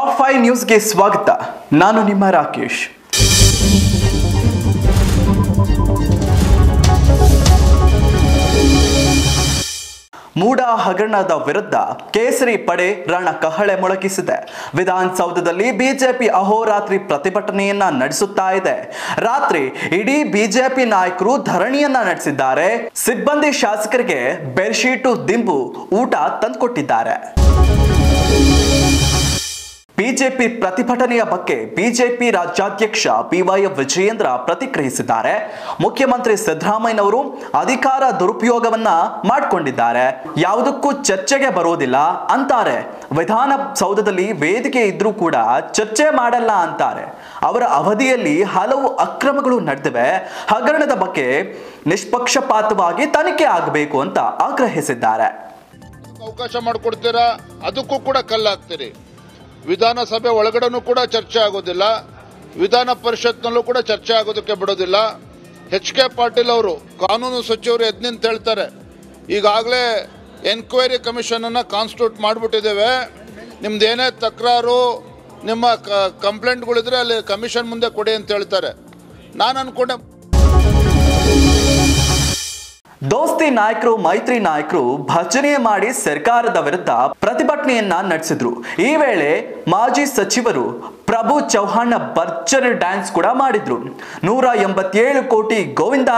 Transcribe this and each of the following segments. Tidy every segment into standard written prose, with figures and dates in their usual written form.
Top 5 ನ್ಯೂಸ್ಗೆ ಸ್ವಾಗತ. ನಾನು ನಿಮ್ಮ ರಾಕೇಶ್. ಮೂಡ ಹಗರಣದ ವಿರುದ್ಧ ಕೇಸರಿ ಪಡೆ ರಣಕಹಳೆ ಮೊಳಗಿಸಿದೆ. ವಿಧಾನಸೌಧದಲ್ಲಿ ಬಿಜೆಪಿ ಅಹೋರಾತ್ರಿ ಪ್ರತಿಭಟನೆಯನ್ನ ನಡೆಸುತ್ತಾ ಇದೆ. ರಾತ್ರಿ ಇಡೀ ಬಿಜೆಪಿ ನಾಯಕರು ಧರಣಿಯನ್ನ ನಡೆಸಿದ್ದಾರೆ. ಸಿಬ್ಬಂದಿ ಶಾಸಕರಿಗೆ ಬೆಡ್ಶೀಟು ದಿಂಬು ಊಟ ತಂದುಕೊಟ್ಟಿದ್ದಾರೆ. ಬಿಜೆಪಿ ಪ್ರತಿಭಟನೆಯ ಬಗ್ಗೆ ಬಿಜೆಪಿ ರಾಜ್ಯಾಧ್ಯಕ್ಷ ಬಿವೈ ವಿಜಯೇಂದ್ರ ಪ್ರತಿಕ್ರಿಯಿಸಿದ್ದಾರೆ. ಮುಖ್ಯಮಂತ್ರಿ ಸಿದ್ದರಾಮಯ್ಯನವರು ಅಧಿಕಾರ ದುರುಪಯೋಗವನ್ನ ಮಾಡಿಕೊಂಡಿದ್ದಾರೆ, ಯಾವುದಕ್ಕೂ ಚರ್ಚೆಗೆ ಬರೋದಿಲ್ಲ ಅಂತಾರೆ. ವಿಧಾನಸೌಧದಲ್ಲಿ ವೇದಿಕೆ ಇದ್ರೂ ಕೂಡ ಚರ್ಚೆ ಮಾಡಲ್ಲ ಅಂತಾರೆ. ಅವರ ಅವಧಿಯಲ್ಲಿ ಹಲವು ಅಕ್ರಮಗಳು ನಡೆದಿವೆ, ಹಗರಣದ ಬಗ್ಗೆ ನಿಷ್ಪಕ್ಷಪಾತವಾಗಿ ತನಿಖೆ ಆಗಬೇಕು ಅಂತ ಆಗ್ರಹಿಸಿದ್ದಾರೆ. ಅವಕಾಶ ಮಾಡಿಕೊಡ್ತೀರಾ, ಅದಕ್ಕೂ ಕೂಡ ಕಲ್ಲಾಗ್ತೀರಿ. ವಿಧಾನಸಭೆ ಒಳಗಡೆನೂ ಕೂಡ ಚರ್ಚೆ ಆಗೋದಿಲ್ಲ, ವಿಧಾನ ಪರಿಷತ್ನಲ್ಲೂ ಕೂಡ ಚರ್ಚೆ ಆಗೋದಕ್ಕೆ ಬಿಡೋದಿಲ್ಲ. ಎಚ್.ಕೆ. ಪಾಟೀಲ್ ಅವರು ಕಾನೂನು ಸಚಿವರು ಎದ್ದು ನಿಂತು ಹೇಳ್ತಾರೆ, ಈಗಾಗಲೇ ಎನ್ಕ್ವೈರಿ ಕಮಿಷನ್ ಅನ್ನ ಕಾನ್ಸ್ಟಿಟ್ಯೂಟ್ ಮಾಡಿಬಿಟ್ಟಿದ್ದೇವೆ, ನಿಮ್ದೇನೇ ತಕರಾರು ನಿಮ್ಮ ಕಂಪ್ಲೇಂಟ್ಗಳಿದ್ರೆ ಅಲ್ಲಿ ಕಮಿಷನ್ ಮುಂದೆ ಕೊಡಿ ಅಂತ ಹೇಳ್ತಾರೆ. ನಾನು ಅನ್ಕೊಂಡೆ ದೋಸ್ತಿ ನಾಯಕರು ಮೈತ್ರಿ ನಾಯಕರು ಭಜನೆ ಮಾಡಿ ಸರ್ಕಾರದ ವಿರುದ್ಧ ಪ್ರತಿಭಟನೆಯನ್ನ ನಡೆಸಿದ್ರು. ಈ ವೇಳೆ ಮಾಜಿ ಸಚಿವರು ಪ್ರಭು ಚೌಹಾಣ್ ಭರ್ಜರಿ ಡ್ಯಾನ್ಸ್ ಕೂಡ ಮಾಡಿದ್ರು. 187 ಕೋಟಿ ಗೋವಿಂದ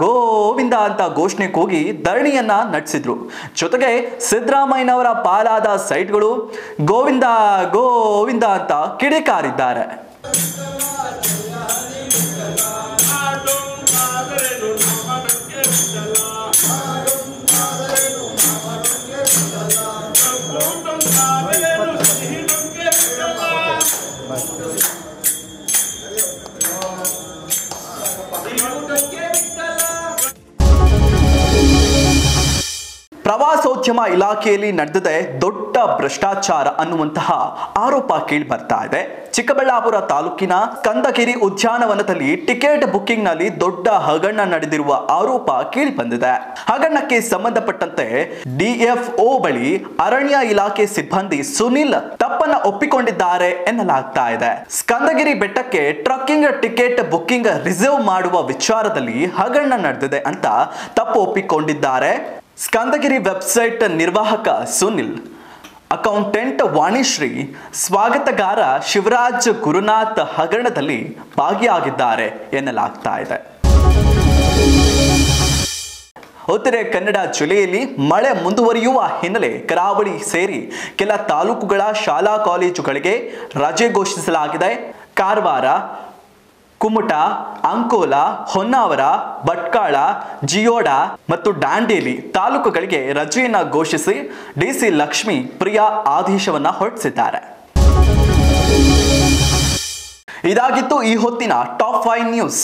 ಗೋವಿಂದ ಅಂತ ಘೋಷಣೆ ಕೂಗಿ ಧರಣಿಯನ್ನ ನಡೆಸಿದ್ರು. ಜೊತೆಗೆ ಸಿದ್ದರಾಮಯ್ಯನವರ ಪಾಲಾದ ಸೈಟ್ಗಳು ಗೋವಿಂದ ಗೋವಿಂದ ಅಂತ ಕಿಡಿಕಾರಿದ್ದಾರೆ. ಪ್ರವಾಸೋದ್ಯಮ ಇಲಾಖೆಯಲ್ಲಿ ನಡೆದಿದೆ ದೊಡ್ಡ ಭ್ರಷ್ಟಾಚಾರ ಅನ್ನುವಂತಹ ಆರೋಪ ಕೇಳಿ ಬರ್ತಾ ಇದೆ. ಚಿಕ್ಕಬಳ್ಳಾಪುರ ತಾಲೂಕಿನ ಕಂದಗಿರಿ ಉದ್ಯಾನವನದಲ್ಲಿ ಟಿಕೆಟ್ ಬುಕ್ಕಿಂಗ್ ನಲ್ಲಿ ದೊಡ್ಡ ಹಗರಣ ನಡೆದಿರುವ ಆರೋಪ ಕೇಳಿ ಬಂದಿದೆ. ಹಗರಣಕ್ಕೆ ಸಂಬಂಧಪಟ್ಟಂತೆ ಡಿಎಫ್ಒ ಬಳಿ ಅರಣ್ಯ ಇಲಾಖೆ ಸಿಬ್ಬಂದಿ ಸುನಿಲ್ ತಪ್ಪನ್ನ ಒಪ್ಪಿಕೊಂಡಿದ್ದಾರೆ ಎನ್ನಲಾಗ್ತಾ ಇದೆ. ಸ್ಕಂದಗಿರಿ ಬೆಟ್ಟಕ್ಕೆ ಟ್ರಕ್ಕಿಂಗ್ ಟಿಕೆಟ್ ಬುಕ್ಕಿಂಗ್ ರಿಸರ್ವ್ ಮಾಡುವ ವಿಚಾರದಲ್ಲಿ ಹಗರಣ ನಡೆದಿದೆ ಅಂತ ತಪ್ಪು ಒಪ್ಪಿಕೊಂಡಿದ್ದಾರೆ. ಸ್ಕಂದಗಿರಿ ವೆಬ್ಸೈಟ್ ನಿರ್ವಾಹಕ ಸುನಿಲ್, ಅಕೌಂಟೆಂಟ್ ವಾಣಿಶ್ರೀ, ಸ್ವಾಗತಗಾರ ಶಿವರಾಜ್ ಗುರುನಾಥ್ ಹಗರಣದಲ್ಲಿ ಭಾಗಿಯಾಗಿದ್ದಾರೆ ಎನ್ನಲಾಗ್ತಾ ಇದೆ. ಉತ್ತರ ಕನ್ನಡ ಜಿಲ್ಲೆಯಲ್ಲಿ ಮಳೆ ಮುಂದುವರಿಯುವ ಹಿನ್ನೆಲೆ ಕರಾವಳಿ ಸೇರಿ ಕೆಲ ತಾಲೂಕುಗಳ ಶಾಲಾ ಕಾಲೇಜುಗಳಿಗೆ ರಜೆ ಘೋಷಿಸಲಾಗಿದೆ. ಕಾರವಾರ, ಕುಮಟಾ, ಅಂಕೋಲಾ, ಹೊನ್ನಾವರ, ಭಟ್ಕಳ, ಜಿಯೋಡ ಮತ್ತು ದಾಂಡೇಲಿ ತಾಲೂಕುಗಳಿಗೆ ರಜೆಯನ್ನ ಘೋಷಿಸಿ ಡಿಸಿ ಲಕ್ಷ್ಮೀ ಪ್ರಿಯಾ ಆದೇಶವನ್ನ ಹೊರಡಿಸಿದ್ದಾರೆ. ಇದಾಗಿತ್ತು ಈ ಹೊತ್ತಿನ ಟಾಪ್ 5 ನ್ಯೂಸ್.